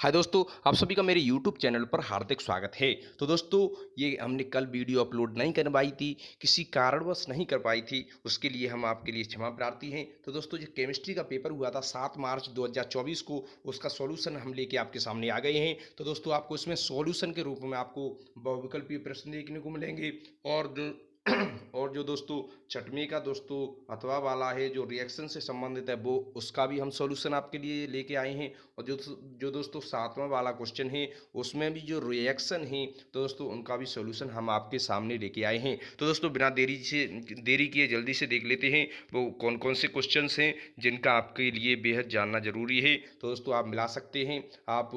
हाय दोस्तों, आप सभी का मेरे YouTube चैनल पर हार्दिक स्वागत है। तो दोस्तों, ये हमने कल वीडियो अपलोड नहीं कर पाई थी, किसी कारणवश नहीं कर पाई थी, उसके लिए हम आपके लिए क्षमा प्रार्थी हैं। तो दोस्तों, जो केमिस्ट्री का पेपर हुआ था 7 मार्च 2024 को, उसका सॉल्यूशन हम लेके आपके सामने आ गए हैं। तो दोस्तों, आपको इसमें सॉल्यूशन के रूप में आपको बहुविकल्पीय प्रश्न देखने को मिलेंगे और जो और जो दोस्तों चटनी का दोस्तों अथवा वाला है जो रिएक्शन से संबंधित है वो उसका भी हम सॉल्यूशन आपके लिए लेके आए हैं। और जो जो दोस्तों सातवां वाला क्वेश्चन है उसमें भी जो रिएक्शन है तो दोस्तों उनका भी सॉल्यूशन हम आपके सामने लेके आए हैं। तो दोस्तों बिना देरी किए जल्दी से देख लेते हैं वो कौन कौन से क्वेश्चंस हैं जिनका आपके लिए बेहद जानना जरूरी है। तो दोस्तों आप मिला सकते हैं, आप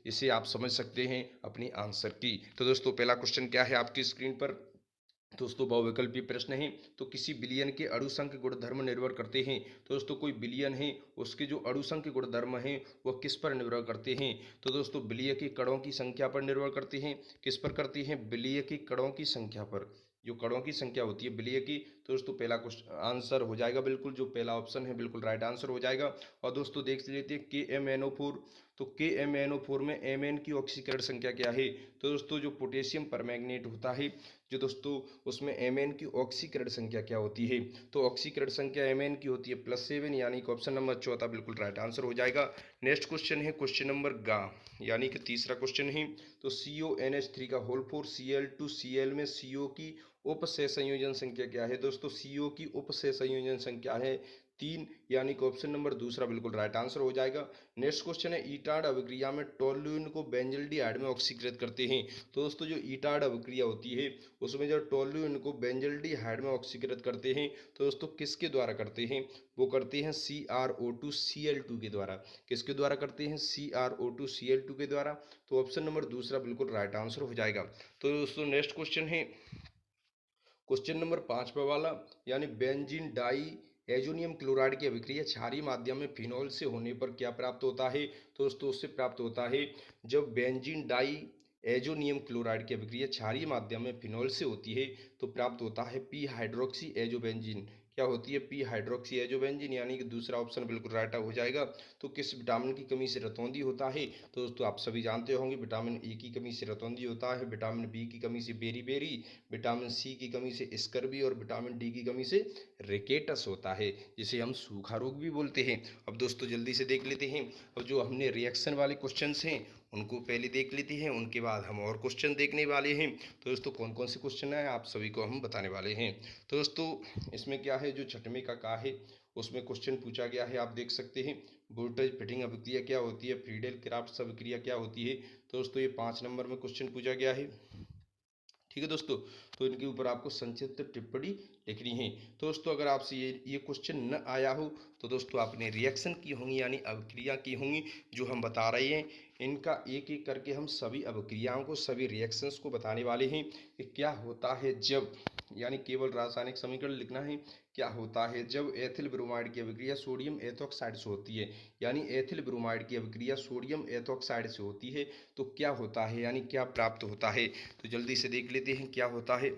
इसे आप समझ सकते हैं अपनी आंसर की। तो दोस्तों पहला क्वेश्चन क्या है आपकी स्क्रीन पर। दोस्तों बहुविकल्पीय प्रश्न है। तो किसी विलयन के अणुसंख्य गुणधर्म निर्भर करते हैं। तो दोस्तों कोई विलयन है उसके जो अणुसंख्य गुणधर्म हैं वह किस पर निर्भर करते हैं। तो दोस्तों विलय के कणों की संख्या पर निर्भर करते हैं। किस पर करते हैं? विलय के कणों की संख्या पर। जो कणों की संख्या होती है विलय की, तो दोस्तों पहला क्वेश्चन आंसर हो जाएगा बिल्कुल, जो पहला ऑप्शन है बिल्कुल राइट आंसर हो जाएगा। और दोस्तों देख लेते हैं KMnO4। तो KMnO4 में Mn की ऑक्सीकरण संख्या क्या है? तो दोस्तों जो पोटेशियम परमैंगनेट होता है जो दोस्तों उसमें Mn की ऑक्सीकरण संख्या क्या होती है? तो ऑक्सीकरण संख्या Mn की होती है +7, यानी कि ऑप्शन नंबर चौथा बिल्कुल राइट आंसर हो जाएगा। नेक्स्ट क्वेश्चन है क्वेश्चन नंबर गा, यानी कि तीसरा क्वेश्चन है। तो CONH3 का होल 4 Cl2Cl में CO की उप सहसंयोजन संख्या क्या है? दोस्तों CO की उप सहसंयोजन संख्या है 3, यानी कि ऑप्शन नंबर दूसरा बिल्कुल राइट आंसर हो जाएगा। नेक्स्ट क्वेश्चन है ईटार्ड अभिक्रिया में टोल्यूइन को बेंजल्डिहाइड में ऑक्सीकृत करते हैं। तो दोस्तों जो ईटार्ड अभिक्रिया होती है उसमें जब टोल्यूइन को बेंजल्डिहाइड में ऑक्सीकृत करते हैं तो दोस्तों किसके द्वारा करते हैं? वो करते हैं CrO2Cl2 के द्वारा। किसके द्वारा करते हैं? CrO2Cl2 के द्वारा। तो ऑप्शन नंबर दूसरा बिल्कुल राइट आंसर हो जाएगा। तो दोस्तों नेक्स्ट क्वेश्चन है क्वेश्चन नंबर 5वां वाला, यानी बेंजीन डाई एजोनियम क्लोराइड की अभिक्रिया क्षारीय माध्यम में फिनॉल से होने पर क्या प्राप्त होता है? तो दोस्तों उससे प्राप्त होता है, जब बेंजीन डाई एजोनियम क्लोराइड की अभिक्रिया क्षारीय माध्यम में फिनॉल से होती है तो प्राप्त होता है पी हाइड्रोक्सी एजोबेंजीन। क्या होती है? पी हाइड्रोक्सी एजोबेंजीन, यानी कि दूसरा ऑप्शन बिल्कुल राइट हो जाएगा। तो किस विटामिन की कमी से रतौंधी होता है? तो दोस्तों आप सभी जानते होंगे विटामिन ए की कमी से रतौंधी होता है, विटामिन बी की कमी से बेरी, विटामिन सी की कमी से स्कर्वी और विटामिन डी की कमी से रिकेटस होता है, जिसे हम सूखा रोग भी बोलते हैं। अब दोस्तों जल्दी से देख लेते हैं। अब जो हमने रिएक्शन वाले क्वेश्चंस हैं उनको पहले देख लेते हैं, उनके बाद हम और क्वेश्चन देखने वाले हैं। तो दोस्तों कौन कौन से क्वेश्चन है आप सभी को हम बताने वाले हैं। तो दोस्तों इसमें क्या है, जो छठवें का है उसमें क्वेश्चन पूछा गया है, आप देख सकते हैं। वोल्टेज फिटिंग अभिक्रिया क्या होती है? फ्रीडेल क्राफ्ट अभिक्रिया क्या होती है? तो दोस्तों ये 5 नंबर में क्वेश्चन पूछा गया है। ठीक है दोस्तों, तो इनके ऊपर आपको संक्षिप्त टिप्पणी लिखनी है। तो दोस्तों अगर आपसे ये क्वेश्चन न आया हो तो दोस्तों आपने रिएक्शन की होंगी, यानी अभिक्रिया की होंगी जो हम बता रहे हैं। इनका एक एक करके हम सभी अभिक्रियाओं को, सभी रिएक्शंस को बताने वाले हैं कि क्या होता है जब, यानी केवल रासायनिक समीकरण लिखना है। क्या होता है जब एथिल ब्रोमाइड की अभिक्रिया सोडियम एथोक्साइड से होती है, यानी एथिल ब्रोमाइड की अभिक्रिया सोडियम एथोक्साइड से होती है तो क्या होता है, यानी क्या प्राप्त होता है। तो जल्दी से देख लेते हैं क्या होता है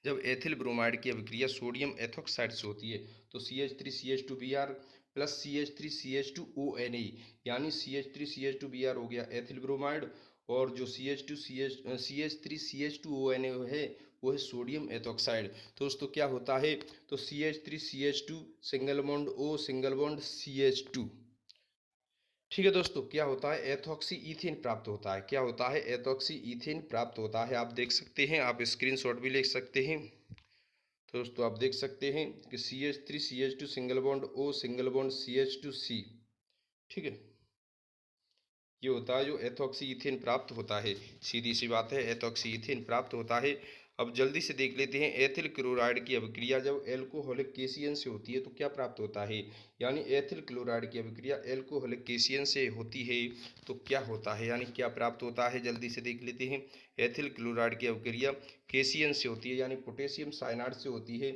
जब एथिल ब्रोमाइड की अभिक्रिया सोडियम एथोक्साइड से होती है। तो CH3CH2Br प्लस CH3CH2ONA, यानी CH3CH2Br हो गया एथिल ब्रोमाइड, और जो CH3CH2ONA है वो है सोडियम एथोक्साइड। तो दोस्तों क्या होता है, तो CH3CH2 single bond O single bond CH2। ठीक है दोस्तों, क्या होता है? एथॉक्सी इथेन प्राप्त होता है। क्या होता है? एथॉक्सी इथेन प्राप्त होता है। आप देख सकते हैं, आप स्क्रीनशॉट भी ले सकते हैं। तो दोस्तों आप देख सकते हैं कि CH3CH2 single bond O single bond CH2C। ठीक है, ये होता है जो एथॉक्सी इथेन प्राप्त होता है। सीधी सी बात है, एथॉक्सी इथेन प्राप्त होता है। अब जल्दी से देख लेते हैं, एथिल क्लोराइड की अभिक्रिया जब एल्कोहलिक केशियन से होती है तो क्या प्राप्त होता है, यानी एथिल क्लोराइड की अभिक्रिया एल्कोहलिक केशियन से होती है तो क्या होता है, यानी क्या प्राप्त होता है। जल्दी से देख लेते हैं, एथिल क्लोराइड की अभिक्रिया केशियन से होती है, यानी पोटेशियम साइनाइड से होती है।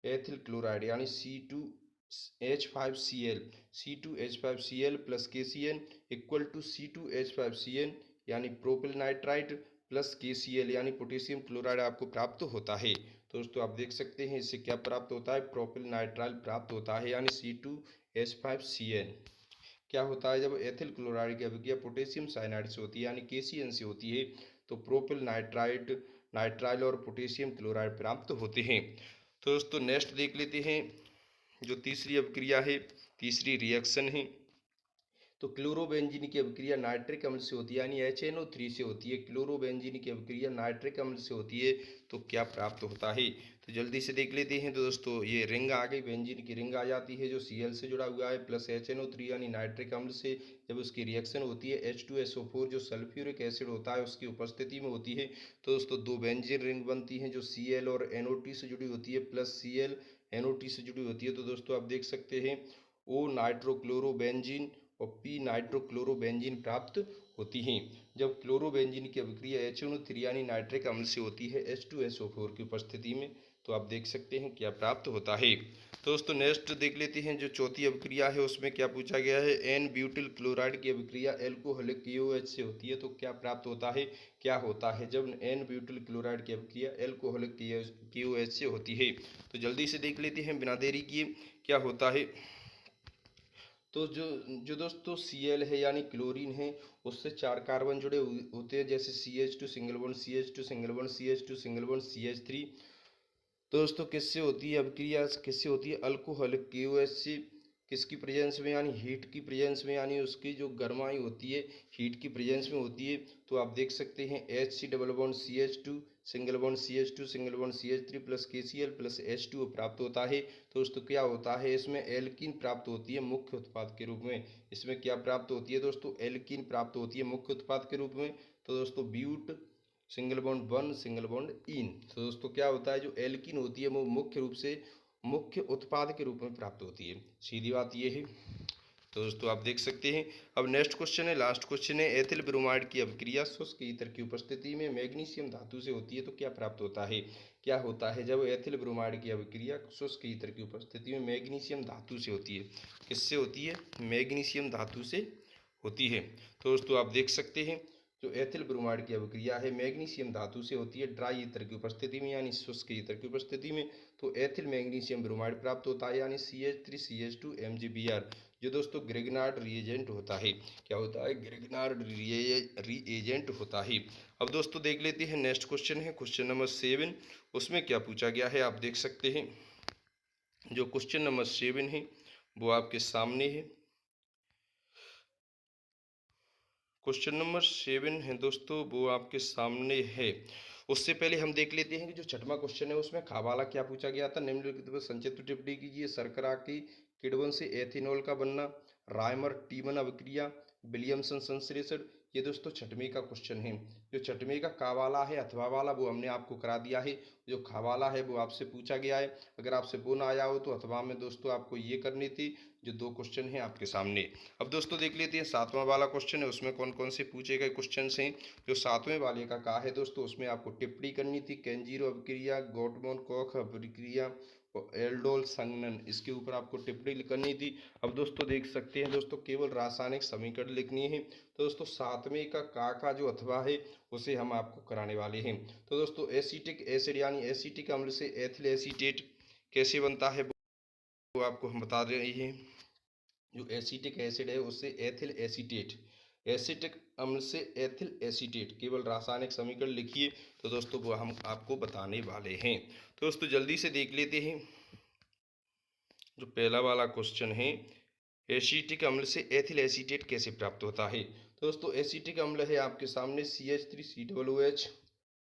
एथिल क्लोराइड यानी C2H5Cl, C2H5Cl plus KCl equal to C2H5Cn, यानी प्रोपिल नाइट्राइट प्लस KCl, यानी पोटेशियम क्लोराइड आपको प्राप्त होता है। तो दोस्तों आप देख सकते हैं इससे क्या प्राप्त होता है, प्रोपिल नाइट्राइल प्राप्त होता है, यानी C2H5Cn। क्या होता है जब एथिल क्लोराइड की अभिक्रिया पोटेशियम साइनाइड से होती है यानी KCN से होती है तो प्रोपिल नाइट्राइट नाइट्राइल और पोटेशियम क्लोराइड प्राप्त होते हैं। तो दोस्तों नेक्स्ट देख लेते हैं जो तीसरी अभिक्रिया है, तीसरी रिएक्शन है। तो क्लोरोबेंजीन की अभिक्रिया नाइट्रिक अम्ल से होती है यानी HNO3 से होती है। क्लोरोबेंजीन की अभिक्रिया नाइट्रिक अम्ल से होती है तो क्या प्राप्त होता है, तो जल्दी से देख लेते हैं। तो दोस्तों ये रिंग आ गई, बेंजीन की रिंग आ जाती है जो Cl से जुड़ा हुआ है प्लस HNO3 यानी नाइट्रिक अम्ल से जब उसकी रिएक्शन होती है H2SO4 जो सल्फ्यूरिक एसिड होता है उसकी उपस्थिति में होती है तो दोस्तों दो बेंजीन रिंग बनती हैं जो Cl और NO2 से जुड़ी होती है प्लस Cl NO2 से जुड़ी होती है। तो दोस्तों आप देख सकते हैं O नाइट्रोक्लोरोबेंजीन और पी नाइट्रोक्लोरोबेंजीन प्राप्त होती हैं जब क्लोरोबेंजीन की अभिक्रिया HNO3 यानी नाइट्रिक अम्ल से होती है H2SO4 की उपस्थिति में तो आप देख सकते हैं क्या प्राप्त होता है। तो दोस्तों नेक्स्ट देख लेते हैं जो चौथी अभिक्रिया है उसमें क्या पूछा गया है। एन ब्यूटिल क्लोराइड की अभिक्रिया एल्कोहलिक KOH से होती है तो क्या प्राप्त होता है, क्या होता है जब एन ब्यूटिल क्लोराइड की अभिक्रिया एल्कोहलिक KOH से होती है। तो जल्दी से देख लेते हैं बिना देरी किए क्या होता है। तो जो जो दोस्तों Cl है यानी क्लोरीन है उससे 4 कार्बन जुड़े होते हैं जैसे CH2 single bond CH2 single bond CH2 single bond CH3। तो दोस्तों किससे होती है अभिक्रिया, किससे होती है अल्कोहलिक KOH से, किसकी प्रेजेंस में यानी हीट की प्रेजेंस में यानी उसकी जो गर्माई होती है हीट की प्रेजेंस में होती है। तो आप देख सकते हैं HC double bond CH2 single bond CH2 single bond CH3 plus KCl plus H2O प्राप्त होता है। तो दोस्तों क्या होता है इसमें एल्कीन प्राप्त होती है मुख्य उत्पाद के रूप में। इसमें क्या प्राप्त होती है दोस्तों, एल्कीन प्राप्त होती है मुख्य उत्पाद के रूप में। तो दोस्तों but single bond one single bond in. तो दोस्तों क्या होता है जो एल्कीन होती है वो मुख्य रूप से मुख्य उत्पाद के रूप में प्राप्त होती है, सीधी बात ये है। तो दोस्तों आप देख सकते हैं। अब नेक्स्ट क्वेश्चन है, लास्ट क्वेश्चन है। एथिल ब्रोमाइड की अभिक्रिया शुष्क ईथर की उपस्थिति में मैग्नीशियम धातु से होती है तो क्या प्राप्त होता है, क्या होता है जब एथिल ब्रोमाइड की अभिक्रिया शुष्क ईथर की उपस्थिति में मैग्नीशियम धातु से होती है, किससे होती है, मैग्नीशियम धातु से होती है। तो दोस्तों आप देख सकते हैं जो एथिल ब्रोमाइड की अभिक्रिया है मैग्नीशियम धातु से होती है ड्राई ईथर की उपस्थिति में यानी शुष्क ईथर की उपस्थिति में। तो एथिल मैग्नीशियम ब्रोमाइड प्राप्त होता है यानी CH3CH2 MgBr जो दोस्तों ग्रेगनार्ड रिएजेंट होता है। क्या होता है, ग्रेगनार्ड रिएजेंट होता है। अब दोस्तों देख लेते हैं नेक्स्ट क्वेश्चन है क्वेश्चन नंबर 7। उसमें क्या पूछा गया है आप देख सकते हैं। जो क्वेश्चन नंबर 7 है वो आपके सामने है। क्वेश्चन नंबर 7 है दोस्तों वो आपके सामने है। उससे पहले हम देख लेते हैं कि जो छठवां क्वेश्चन है उसमें खावाला क्या पूछा गया था। निम्नलिखित में संक्षिप्त टिप्पणी कीजिए। शर्करा की किण्वन से एथेनॉल का बनना, रायमर टीमन अभिक्रिया, विलियमसन संश्लेषण। ये दोस्तों छठवीं का क्वेश्चन है। जो छठवीं का कावाला है अथवा वाला वो हमने आपको करा दिया है। जो खावाला है वो आपसे पूछा गया है। अगर आपसे वो ना आया हो तो अथवा में दोस्तों आपको ये करनी थी। जो दो क्वेश्चन हैं आपके सामने। अब दोस्तों देख लेते हैं सातवां वाला क्वेश्चन है उसमें कौन कौन से पूछे गए क्वेश्चन हैं। जो सातवें वाले का कहा है दोस्तों उसमें आपको टिप्पणी करनी थी। केंजीरो अभिक्रिया, गोटमोन कॉख अभिक्रिया और एल्डोल संघनन, इसके ऊपर आपको टिप्पणी करनी थी। अब दोस्तों देख सकते हैं दोस्तों केवल रासायनिक समीकरण लिखनी है। तो दोस्तों सातवें का जो अथवा है उसे हम आपको कराने वाले हैं। तो दोस्तों एसिटिक एसिड यानी एसिटिक अम्ल से एथिल एसीटेट कैसे बनता है वो आपको हम बता रहे हैं। जो एसिटिक एसिड है उससे एथिल एसीटेट, एसिटिक अम्ल से एथिल एसीटेट, केवल रासायनिक समीकरण लिखिए। तो दोस्तों वो हम आपको बताने वाले हैं। तो दोस्तों जल्दी से देख लेते हैं जो पहला वाला क्वेश्चन है। एसिटिक अम्ल से एथिल एसीटेट कैसे प्राप्त होता है। तो दोस्तों एसिटिक अम्ल है आपके सामने CH3COOH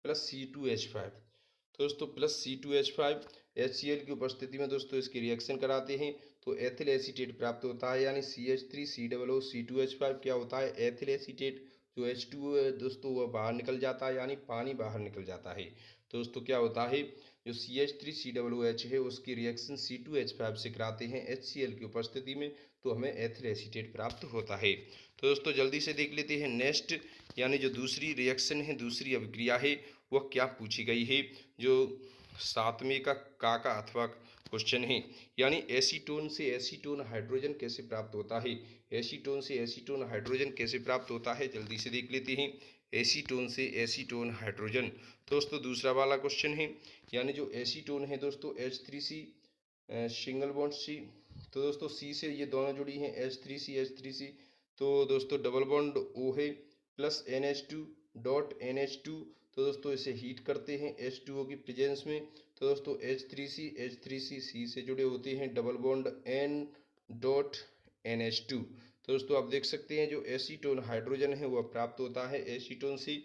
प्लस C2H5। तो दोस्तों प्लस C2H5 HCl की उपस्थिति में दोस्तों इसकी रिएक्शन कराते हैं तो एथिल एसीटेट प्राप्त होता है यानी CH3COOC2H5 क्या होता है, एथिल एसीटेट। जो H2O है दोस्तों वह बाहर निकल जाता है यानी पानी बाहर निकल जाता है। तो दोस्तों क्या होता है जो CH3COOH है उसकी रिएक्शन C2H5 से कराते हैं HCl की उपस्थिति में तो हमें एथिल एसीटेट प्राप्त होता है। तो दोस्तों जल्दी से देख लेते हैं नेक्स्ट यानी जो दूसरी रिएक्शन है दूसरी अभिक्रिया है वह क्या पूछी गई है। जो सातवें का अथवा क्वेश्चन है यानी एसीटोन से एसीटोन हाइड्रोजन कैसे प्राप्त होता है। एसीटोन से एसीटोन हाइड्रोजन कैसे प्राप्त होता है जल्दी से देख लेते हैं। एसीटोन से एसीटोन हाइड्रोजन। दोस्तों दूसरा वाला क्वेश्चन है यानी जो एसीटोन है दोस्तों H3C सिंगल बॉन्ड C। तो दोस्तों C से ये दोनों जुड़ी हैं H3C तो दोस्तों डबल बॉन्ड O है प्लस NH2 डॉट NH2। तो दोस्तों इसे हीट करते हैं H2O की प्रेजेंस में। तो दोस्तों H3C से जुड़े होते हैं double bond N dot NH2। तो दोस्तों आप देख सकते हैं जो एसीटोन हाइड्रोजन है वह प्राप्त होता है एसीटोन से।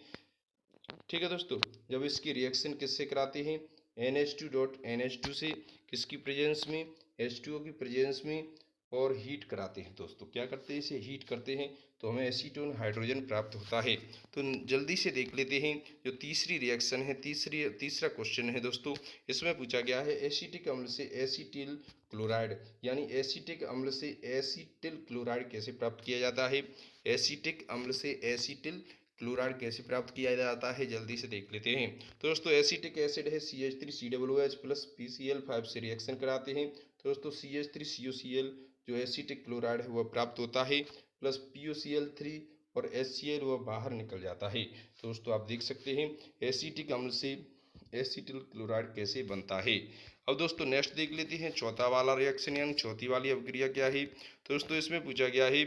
ठीक है दोस्तों, जब इसकी रिएक्शन किससे कराते हैं NH2 डॉट NH2 से, किसकी प्रेजेंस में, H2O की प्रेजेंस में, और हीट कराते हैं। दोस्तों क्या करते हैं, इसे हीट करते हैं तो हमें एसीटोन हाइड्रोजन प्राप्त होता है। तो जल्दी से देख लेते हैं जो तीसरी रिएक्शन है, तीसरा क्वेश्चन है दोस्तों। इसमें पूछा गया है एसिटिक अम्ल से एसीटिल क्लोराइड, यानी एसिटिक अम्ल से एसीटिल क्लोराइड कैसे प्राप्त किया जाता है। एसिटिक अम्ल से एसीटिल क्लोराइड कैसे प्राप्त किया जाता है, जल्दी से देख लेते हैं। तो दोस्तों एसिटिक एसिड है CH3COOH प्लस PCl5 से रिएक्शन कराते हैं। तो दोस्तों CH3COCl जो एसिटिक क्लोराइड है वह प्राप्त होता है, प्लस POCl3 और HCl वह बाहर निकल जाता है। तो दोस्तों आप देख सकते हैं एसिटिक अम्ल से एसिटिल क्लोराइड कैसे बनता है। अब दोस्तों नेक्स्ट देख लेते हैं चौथा वाला रिएक्शन, यानी चौथी वाली अभिक्रिया क्या है। तो दोस्तों इसमें पूछा गया है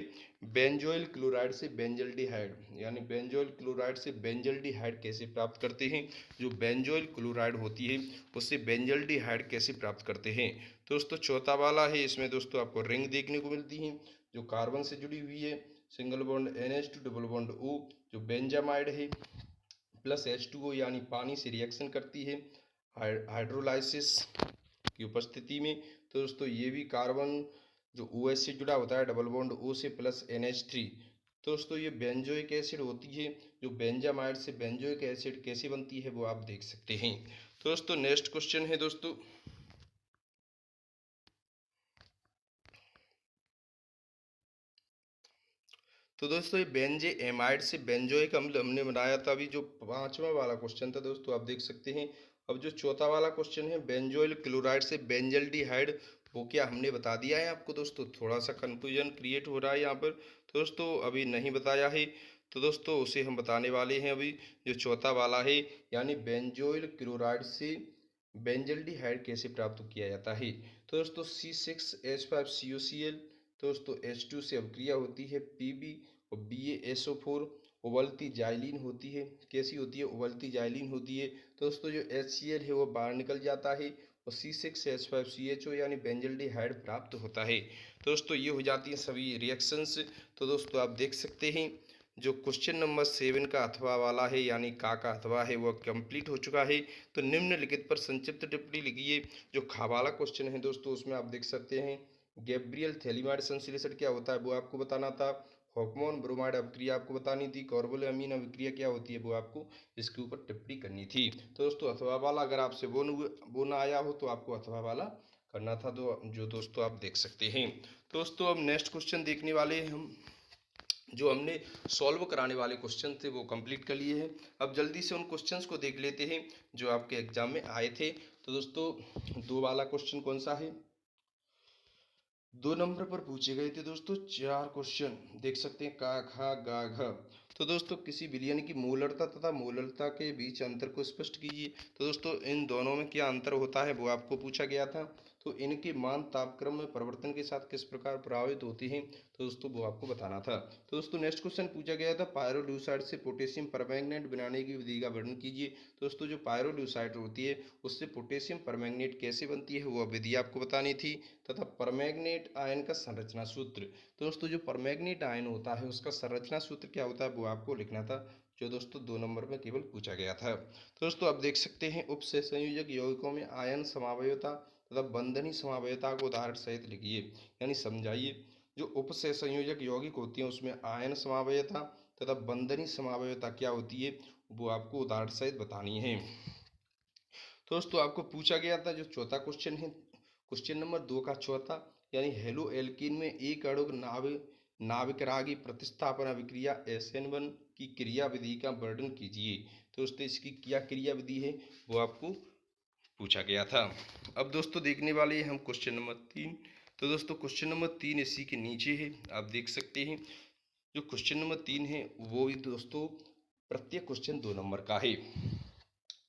बेंजोइल क्लोराइड से बेंजल्डिहाइड, यानी बेंजोइल क्लोराइड से बेंजल्डिहाइड कैसे प्राप्त करते हैं। जो बेंजोइल क्लोराइड होती है उससे बेंजल्डिहाइड कैसे प्राप्त करते हैं। तो दोस्तों चौथा वाला है, इसमें दोस्तों आपको रिंग देखने को मिलती है जो कार्बन से जुड़ी हुई है, single bond NH2 double bond O जो बेंजामाइड है प्लस H2O यानी पानी से रिएक्शन करती है हाइड्रोलाइसिस की उपस्थिति में। तो दोस्तों ये भी कार्बन जो OH से जुड़ा होता है डबल बॉन्ड O से प्लस NH3। तो दोस्तों ये बेंजोइक एसिड होती है, जो बेंजामाइड से बेंजोइक एसिड कैसे बनती है वो आप देख सकते हैं। तो दोस्तों नेक्स्ट क्वेश्चन है दोस्तों, तो दोस्तों ये बेंजे एमाइड से बेंजोइक अम्ल हमने बनाया था, अभी जो पांचवा वाला क्वेश्चन था दोस्तों आप देख सकते हैं। अब जो चौथा वाला क्वेश्चन है बेंजोइल क्लोराइड से बेंजल्डिहाइड, वो क्या हमने बता दिया है आपको दोस्तों, थोड़ा सा कंफ्यूजन क्रिएट हो रहा है यहाँ पर। तो दोस्तों अभी नहीं बताया है, तो दोस्तों उसे हम बताने वाले हैं अभी। जो चौथा वाला है यानी बेंजोइल क्लोराइड से बेंजल्डिहाइड कैसे प्राप्त किया जाता है। तो दोस्तों C6H5COCl, तो दोस्तों H2 से अभिक्रिया होती है Pb और BaSO4, उबलती जाइलिन होती है, कैसी होती है, उबलती जाइलिन होती है। तो दोस्तों जो HCl है वो बाहर निकल जाता है और C6H5CHO यानी बेंजल्डिहाइड प्राप्त होता है। तो दोस्तों ये हो जाती हैं सभी रिएक्शंस। तो दोस्तों आप देख सकते हैं जो क्वेश्चन नंबर 7 का अथवा वाला है, यानी का अथवा है वह कंप्लीट हो चुका है। तो निम्नलिखित पर संक्षिप्त टिप्पणी लिखिए। जो खा वाला क्वेश्चन है दोस्तों उसमें आप देख सकते हैं गैब्रियल थैलीमाइड संश्लेषण क्या होता है वो आपको बताना था, हॉर्मोन ब्रोमाइड अभिक्रिया आपको बतानी थी, कार्बोल अमीन अभिक्रिया क्या होती है वो आपको इसके ऊपर टिप्पणी करनी थी। तो दोस्तों अथवा वाला अगर आपसे वो ना आया हो तो आपको अथवा वाला करना था, तो जो दोस्तों आप देख सकते हैं। दोस्तों अब नेक्स्ट क्वेश्चन देखने वाले हैं हम, जो हमने सॉल्व कराने वाले क्वेश्चन थे वो कंप्लीट कर लिए हैं। अब जल्दी से उन क्वेश्चंस को देख लेते हैं जो आपके एग्जाम में आए थे। तो दोस्तों दो वाला क्वेश्चन कौन सा है, 2 नंबर पर पूछे गए थे दोस्तों 4 क्वेश्चन, देख सकते हैं का खा गा घ। तो दोस्तों किसी विलयन की मोलरता तथा मोलरता के बीच अंतर को स्पष्ट कीजिए। तो दोस्तों इन दोनों में क्या अंतर होता है वो आपको पूछा गया था। तो इनके मान तापक्रम में परिवर्तन के साथ किस प्रकार प्रभावित होते हैं, तो दोस्तों वो आपको बताना था। तो दोस्तों नेक्स्ट क्वेश्चन पूछा गया था पायरोल्यूसाइड से पोटेशियम परमैंगनेट बनाने की विधि का वर्णन कीजिए। तो दोस्तों जो पायरोल्यूसाइड होती है उससे पोटेशियम परमैंगनेट कैसे बनती है वह विधि आपको बतानी थी, तथा परमैंगनेट आयन का संरचना सूत्र। तो दोस्तों जो परमैंगनेट आयन होता है उसका संरचना सूत्र क्या होता है वो आपको लिखना था, जो दोस्तों 2 नंबर में केवल पूछा गया था। तो दोस्तों आप देख सकते हैं उपसंयोजक यौगिकों में आयन समावयवता तथा बंधनी समावयवता को उदाहरण सहित लिखिए, यानी समझाइए। जो उपसंयोजक यौगिक होती हैं उसमें आयन समावयवता तथा बंधनी समावयवता क्या होती है वो आपको उदाहरण सहित बतानी है। तो दोस्तों आपको पूछा गया था जो चौथा क्वेश्चन है, क्वेश्चन नंबर 2 का चौथा, यानी हेलो एल्कीन में एक अणुक नाभिकरागी प्रतिस्थापन अभिक्रिया SN1 की क्रिया विधि का वर्णन कीजिए। तो दोस्तों इसकी क्या क्रिया विधि है वो आपको पूछा गया था। अब दोस्तों देखने वाले हैं हम क्वेश्चन नंबर 3। तो दोस्तों क्वेश्चन नंबर 3 इसी के नीचे है, आप देख सकते हैं। जो क्वेश्चन नंबर 3 है वो भी दोस्तों प्रत्येक क्वेश्चन 2 नंबर का है।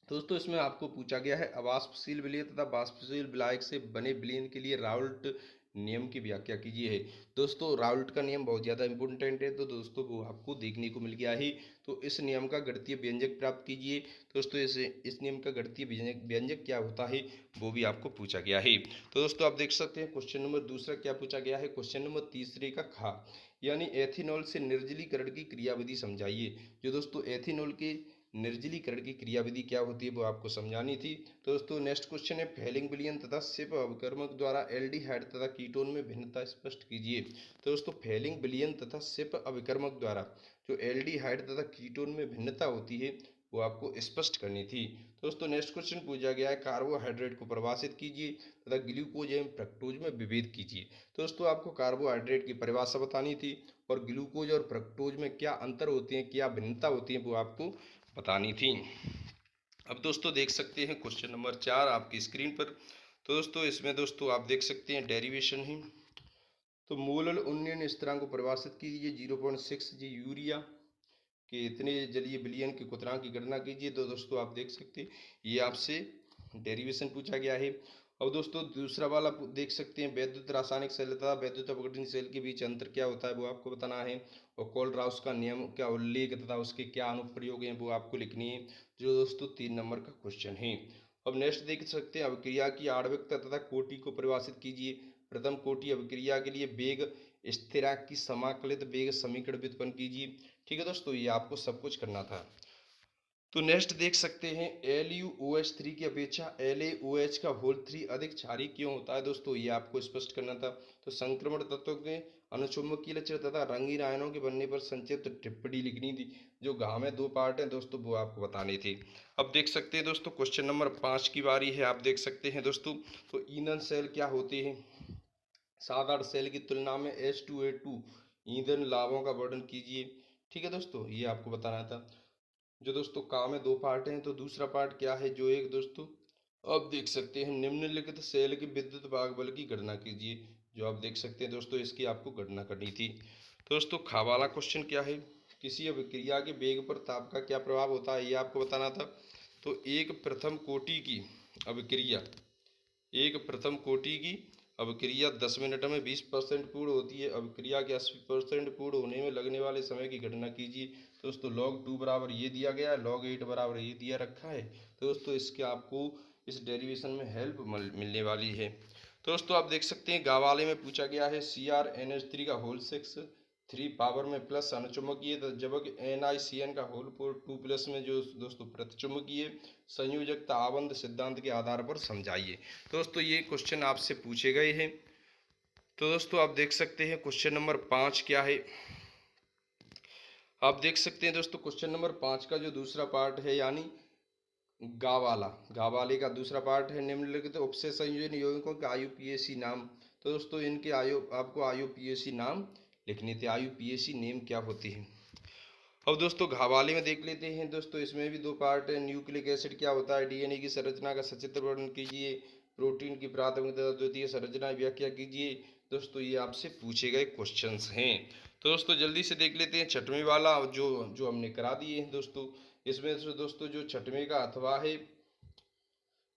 दोस्तों इसमें आपको पूछा गया है अवाष्पशील विलय तथा वाष्पशील विलायक से बने विलयन के लिए राउल्ट नियम की व्याख्या कीजिए। दोस्तों राउल्ट का नियम बहुत ज़्यादा इंपॉर्टेंट है, तो दोस्तों वो आपको देखने को मिल गया है। तो इस नियम का गणितीय व्यंजक प्राप्त कीजिए। दोस्तों इस नियम का गणितीय व्यंजक क्या होता है वो भी आपको पूछा गया है। तो दोस्तों आप देख सकते हैं क्वेश्चन नंबर दूसरा क्या पूछा गया है। क्वेश्चन नंबर तीसरे का खा यानी एथेनॉल से निर्जलीकरण की क्रियाविधि समझाइए। जो दोस्तों एथेनॉल के निर्जलीकरण की क्रियाविधि क्या होती है वो आपको समझानी थी। तो दोस्तों नेक्स्ट क्वेश्चन है फैलिंग विलयन तथा सिप अवकर्मक द्वारा एल्डिहाइड तथा कीटोन में भिन्नता स्पष्ट कीजिए। तो दोस्तों फैलिंग विलयन तथा सिप अवकर्मक द्वारा जो एल्डिहाइड तथा कीटोन में भिन्नता होती है वो आपको स्पष्ट करनी थी। तो दोस्तों नेक्स्ट क्वेश्चन पूछा गया है कार्बोहाइड्रेट को परिभाषित कीजिए तथा ग्लूकोज एवं फ्रक्टोज में विभेद कीजिए। तो दोस्तों आपको कार्बोहाइड्रेट की परिभाषा बतानी थी और ग्लूकोज और फ्रक्टोज में क्या अंतर होते हैं, क्या भिन्नता होती है वो आपको बतानी थी। अब दोस्तों देख सकते हैं क्वेश्चन नंबर 4 आपकी स्क्रीन पर। तो दोस्तों इसमें दोस्तों आप देख सकते हैं डेरिवेशन है। तो मोलल उन्नयन स्थिरांक को परिभाषित कीजिए। 0.6 जी यूरिया के इतने जलीय विलयन के क्वथनांक की गणना कीजिए। तो दोस्तों आप देख सकते हैं ये आपसे डेरिवेशन पूछा गया है। अब दोस्तों दूसरा वाला देख सकते हैं वैद्युत रासायनिक सेल तथा वैद्युत अपघटन सेल के बीच अंतर क्या होता है वो आपको बताना है। और कोलराउस का नियम का उल्लेख तथा उसके क्या अनुप्रयोग हैं वो आपको लिखनी है, जो दोस्तों 3 नंबर का क्वेश्चन है। अब नेक्स्ट देख सकते हैं अभिक्रिया की आणविकता तथा कोटि को परिभाषित कीजिए। प्रथम कोटि अभिक्रिया के लिए वेग स्थिरांक की समाकलित वेग समीकरण व्युत्पन्न कीजिए। ठीक है दोस्तों ये आपको सब कुछ करना था। तो नेक्स्ट देख सकते हैं LuOH3 की अपेक्षा LaOH का होल 3 अधिक क्षारीय क्यों होता है। दोस्तों ये आपको स्पष्ट करना था। तो संक्रमण तत्वों के अनुचुंबकीय लक्षण तथा रंगीन आयनों के बनने पर संक्षिप्त टिप्पणी लिखनी थी। जो घाव में 2 पार्ट हैं दोस्तों वो आपको बतानी थी। अब देख सकते हैं दोस्तों क्वेश्चन नंबर 5 की बारी है। आप देख सकते हैं दोस्तों तो ईंधन सेल क्या होते हैं। साधारण सेल की तुलना में H2A2 ईंधन लाभों का वर्णन कीजिए। ठीक है दोस्तों ये आपको बताना था। जो दोस्तों काम में 2 पार्ट हैं तो दूसरा पार्ट क्या है जो एक दोस्तों आप देख सकते हैं निम्नलिखित सेल के विद्युत भाग बल की गणना कीजिए। जो आप देख सकते हैं दोस्तों इसकी आपको गणना करनी थी। तो दोस्तों खा वाला क्वेश्चन क्या है, किसी अभिक्रिया के वेग पर ताप का क्या प्रभाव होता है ये आपको बताना था। तो एक प्रथम कोटि की अभिक्रिया 10 मिनट में 20% पूर्ण होती है। अभिक्रिया के 80% पूर्ण होने में लगने वाले समय की गणना कीजिए। तो दोस्तों log 2 बराबर ये दिया गया है, log 8 बराबर ये दिया रखा है। तो दोस्तों इसके आपको इस डेरिवेशन में हेल्प मिलने वाली है। तो दोस्तों आप देख सकते हैं गाँव वाले में पूछा गया है CrNH3 का होल 6 3 पावर में प्लस अनुचुंबकीय जबकि NiCN का होल 2 प्लस में जो दोस्तों प्रतिचुंबकीय संयोजकता आबंध सिद्धांत के आधार पर समझाइए। तो दोस्तों ये क्वेश्चन आपसे पूछे गए हैं। तो दोस्तों आप देख सकते हैं क्वेश्चन नंबर 5 क्या है। आप देख सकते हैं दोस्तों क्वेश्चन नंबर 5 का जो दूसरा पार्ट है यानी गावाले का दूसरा पार्ट है निम्नलिखित उपसे संयोजन यौगिकों के IUPAC नाम। तो दोस्तों इनके आपको IUPAC नाम लिखने थे। IUPAC नेम क्या होती है। अब दोस्तों घावाले में देख लेते हैं। दोस्तों इसमें भी 2 पार्ट है। न्यूक्लिक एसिड क्या होता है, DNA की संरचना का सचित्र वर्णन कीजिए, प्रोटीन की प्राथमिक तथा द्वितीय संरचना व्याख्या कीजिए। दोस्तों ये आपसे पूछे गए क्वेश्चंस हैं। तो दोस्तों जल्दी से देख लेते हैं छठवीं वाला जो जो हमने करा दिए हैं दोस्तों। इसमें से दोस्तों जो छठवें का अथवा है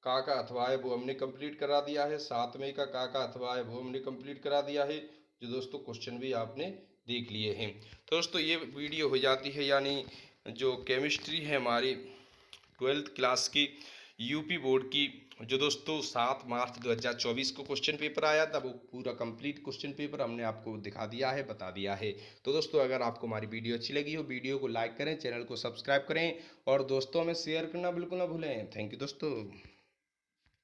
का अथवा है वो हमने कंप्लीट करा दिया है। सातवें का अथवा है वो हमने कंप्लीट करा दिया है। जो दोस्तों क्वेश्चन भी आपने देख लिए हैं। तो दोस्तों ये वीडियो हो जाती है यानी जो केमिस्ट्री है हमारी 12th क्लास की यूपी बोर्ड की, जो दोस्तों 7 मार्च 2024 को क्वेश्चन पेपर आया था वो पूरा कंप्लीट क्वेश्चन पेपर हमने आपको दिखा दिया है, बता दिया है। तो दोस्तों अगर आपको हमारी वीडियो अच्छी लगी हो वीडियो को लाइक करें, चैनल को सब्सक्राइब करें और दोस्तों में शेयर करना बिल्कुल ना भूलें। थैंक यू दोस्तों।